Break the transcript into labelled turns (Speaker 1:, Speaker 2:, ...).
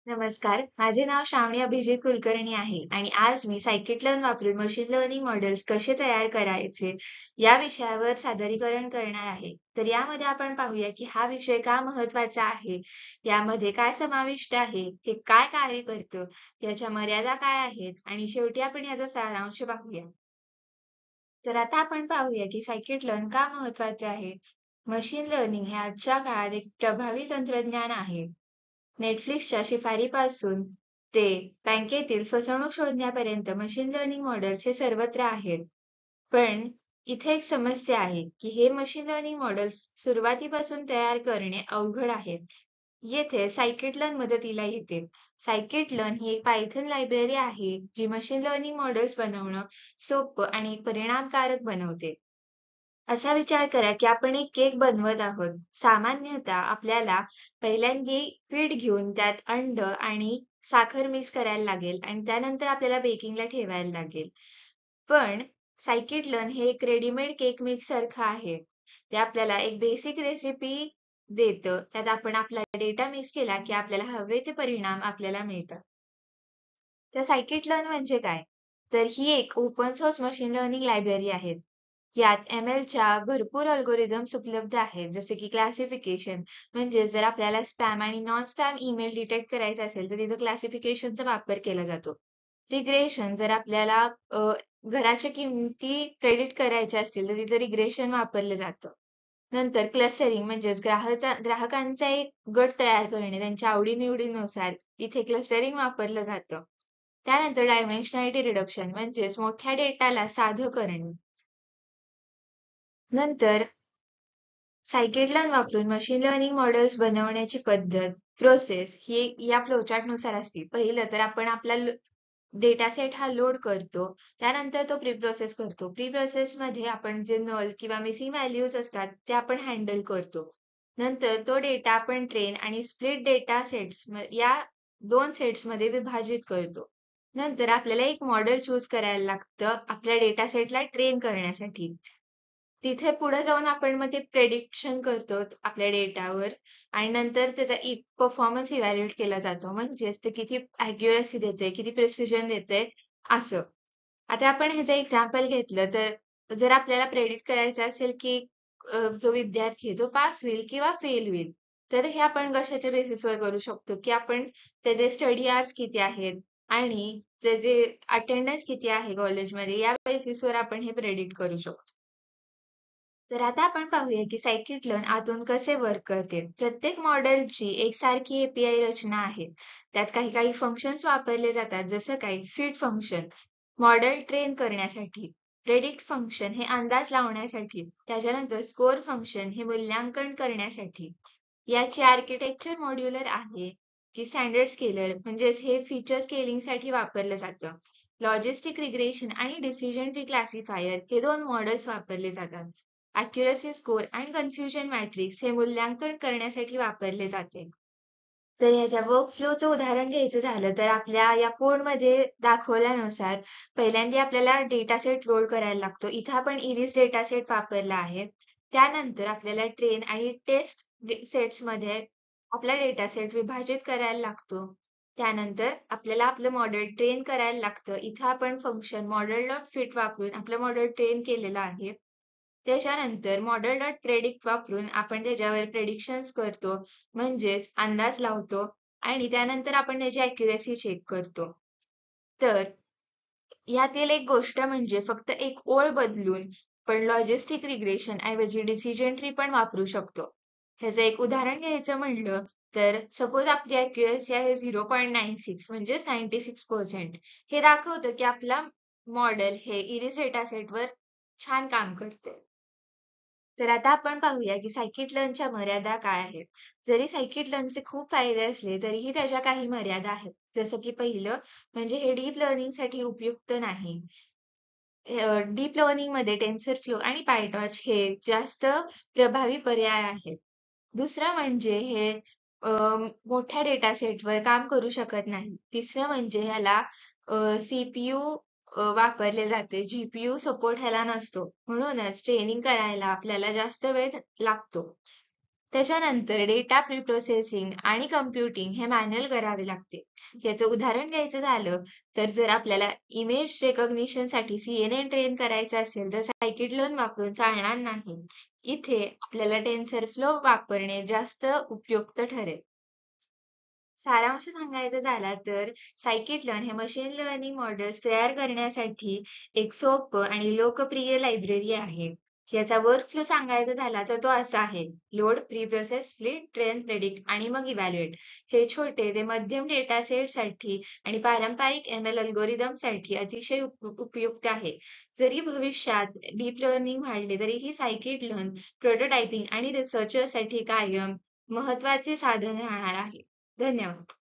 Speaker 1: नमस्कार, माझे नाव श्रावणी अभिजित कुलकर्णी आहे आणि आज मी सायकिट-लर्न वापरून मशीन लर्निंग मॉडेल्स कसे तयार करायचे या विषयावर सादरीकरण करणार आहे. तर यामध्ये आपण पाहूया की हा विषय का महत्त्वाचा आहे, यामध्ये काय समाविष्ट आहे, हे काय कार्य करतं, याच्या मर्यादा काय आहेत आणि शेवटी आपण याचा सारांश पाहूया. तर आता आपण पाहूया की सायकिट-लर्न का महत्त्वाचे आहे. मशीन लर्निंग हे आजच्या काळात एक प्रभावी तंत्रज्ञान आहे. नेटफ्लिक्सच्या शिफारीपासून ते बँकेतील फसवणूक शोधण्यापर्यंत मशीन लर्निंग मॉडेल्स हे सर्वत्र आहेत. पण इथे एक समस्या आहे की हे मशीन लर्निंग मॉडेल्स सुरुवातीपासून तयार करणे अवघड आहे. येथे सायकिट-लर्न मदतीला येते. सायकिट-लर्न ही एक पायथन लायब्ररी आहे जी मशीन लर्निंग मॉडेल्स बनवणं सोपं आणि परिणामकारक बनवते. असा विचार करा की आपण एक केक बनवत आहोत. सामान्यतः आपल्याला पहिल्यांदा पीठ घेऊन त्यात अंड आणि साखर मिक्स करायला लागेल आणि त्यानंतर आपल्याला बेकिंगला ठेवायला लागेल. पण सायकिट-लर्न हे एक रेडीमेड केक मिक्स सारखं आहे. ते आपल्याला एक बेसिक रेसिपी देतं. त्यात आपण आपला डेटा मिक्स केला की आपल्याला हवे ते परिणाम आपल्याला मिळतात. तर सायकिट-लर्न म्हणजे काय? तर ही एक open source machine learning library आहे. यात MLच्या भरपूर अल्गोरिदम्स उपलब्ध आहेत, जसे की क्लासिफिकेशन म्हणजे जर आपल्याला स्पॅम आणि नॉन स्पॅम ईमेल डिटेक्ट करायचा असेल, तर तिथं क्लासिफिकेशनचा वापर केला जातो. रिग्रेशन जर आपल्याला घराच्या किमती प्रेडिक्ट करायच्या असतील, तर तिथं रिग्रेशन वापरलं जातं. नंतर क्लस्टरिंग म्हणजेच ग्राहकांचा एक गट तयार करणे त्यांच्या आवडी-निवडीनुसार इथे क्लस्टरिंग वापरलं जातं. त्यानंतर डायमेन्शनॅलिटी रिडक्शन म्हणजेच मोठ्या डेटाला साधं करणे. नंतर सायकिट-लर्न वापरून मशीन लर्निंग मॉडेल्स बनवण्याची पद्धत, प्रोसेस ही या फ्लोचार्टनुसार असते. पहिलं तर आपण आपला डेटा सेट हा लोड करतो. त्यानंतर तो प्री प्रोसेस करतो. प्री प्रोसेसमध्ये आपण जे नल किंवा मिसिंग व्हॅल्यूज असतात ते आपण हँडल करतो. नंतर तो डेटा आपण ट्रेन आणि स्प्लिट डेटा सेट्स या 2 सेट्समध्ये विभाजित करतो. नंतर आपल्याला एक मॉडेल चूज करायला लागतं आपल्या डेटा सेटला ट्रेन करण्यासाठी. तिथे पुढे जाऊन आपण मग ते प्रेडिक्शन करतो आपल्या डेटावर आणि नंतर त्याचा परफॉर्मन्स इव्हॅल्युएट केला जातो. म्हणजेच ते किती ॲक्युरसी देते, किती प्रिसिजन देते असं. आता आपण ह्याचं एक्झाम्पल घेतलं तर जर आपल्याला प्रेडिक्ट करायचं असेल की जो विद्यार्थी आहे तो पास होईल किंवा फेल होईल. तर हे आपण कशाच्या बेसिसवर करू शकतो की आपण त्याचे स्टडी आवर्स किती आहेत आणि त्याचे अटेंडन्स किती आहे कॉलेजमध्ये या बेसिसवर आपण हे प्रेडिक्ट करू शकतो. तर आता आपण पाहूया की सायकिट-लर्न आतून कसे वर्क करते. प्रत्येक मॉडेलची एकसारखी API रचना आहे. त्यात काही काही फंक्शन्स वापरले जातात, जसं काही फिट फंक्शन मॉडेल ट्रेन करण्यासाठी, प्रेडिक्ट फंक्शन हे अंदाज लावण्यासाठी, त्याच्यानंतर स्कोर फंक्शन हे मूल्यांकन करण्यासाठी. याचे आर्किटेक्चर मॉड्युलर आहे की स्टँडर्ड स्केलर म्हणजेच हे फीचर स्केलिंगसाठी वापरलं जातं. लॉजिस्टिक रिग्रेशन आणि डिसिजन ट्री क्लासिफायर हे 2 मॉडेल्स वापरले जातात. ॲक्युरसी स्कोर आणि कन्फ्युजन मॅट्रिक्स हे मूल्यांकन करण्यासाठी वापरले जाते. तर याच्या वर्कफ्लोचं उदाहरण घ्यायचं झालं तर आपल्या या कोडमध्ये दाखवल्यानुसार पहिल्यांदा आपल्याला डेटा सेट लोड करायला लागतो. इथं आपण इरिस डेटा सेट वापरला आहे. त्यानंतर आपल्याला ट्रेन आणि टेस्ट सेट्समध्ये आपला डेटा सेट विभाजित करायला लागतो. त्यानंतर आपल्याला आपलं मॉडेल ट्रेन करायला लागतं. इथं आपण फंक्शन model.fit वापरून आपलं मॉडेल ट्रेन केलेलं आहे. त्याच्यानंतर model.predict वापरून आपण त्याच्यावर प्रेडिक्शन्स करतो. म्हणजेच अंदाज लावतो आणि त्यानंतर आपण त्याची ॲक्युरसी चेक करतो. तर यातील एक गोष्ट म्हणजे फक्त एक ओळ बदलून पण लॉजिस्टिक रिग्रेशन ऐवजी डिसिजन ट्री पण वापरू शकतो. ह्याचं एक उदाहरण घ्यायचं म्हणलं तर सपोज आपली ॲक्युरसी आहे 0.96 म्हणजेच 96%. हे दाखवतं की आपला मॉडेल हे इरिस डेटा सेटवर छान काम करते. तर आता आपण पाहूया की सायकिट-लर्नच्या मर्यादा काय आहेत. जरी सायकिट-लर्नचे खूप फायदे असले तरीही त्याच्या काही मर्यादा आहेत. जसं की पहिलं म्हणजे हे डीप लर्निंगसाठी उपयुक्त नाही. डीप लर्निंगमध्ये टेन्सरफ्लो आणि पायटॉर्च हे जास्त प्रभावी पर्याय आहेत. दुसरं म्हणजे हे मोठ्या डेटा सेटवर काम करू शकत नाही. तिसरं म्हणजे ह्याला CPU वापरले जाते. GPU सपोर्ट ह्याला नसतो. म्हणूनच ट्रेनिंग करायला आपल्याला जास्त वेळ लागतो. त्याच्यानंतर डेटा प्री प्रोसेसिंग आणि कम्प्युटिंग हे मॅन्युअल करावे लागते. याचं उदाहरण घ्यायचं झालं तर जर आपल्याला इमेज रेकॉग्निशन साठी CNN ट्रेन करायचं असेल तर सायकिट-लर्न वापरून चालणार नाही. इथे आपल्याला टेन्सरफ्लो वापरणे जास्त उपयुक्त ठरेल. सारांश सांगायचा झाला तर सायकिट-लर्न हे मशीन लर्निंग मॉडेल्स तयार करण्यासाठी एक सोपं आणि लोकप्रिय लायब्ररी आहे. याचा वर्कफ्लो सांगायचा झाला तर तो असा आहे: load, pre process, split, train, predict आणि मग इव्हॅल्युएट. हे छोटे ते मध्यम डेटा सेटसाठी आणि पारंपरिक ML अल्गोरिदमसाठी अतिशय उपयुक्त आहे. जरी भविष्यात डीप लर्निंग वाढले तरीही सायकिट-लर्न प्रोटोटाइपिंग आणि रिसर्चसाठी कायम महत्वाचे साधन राहणार आहे. धन्यवाद.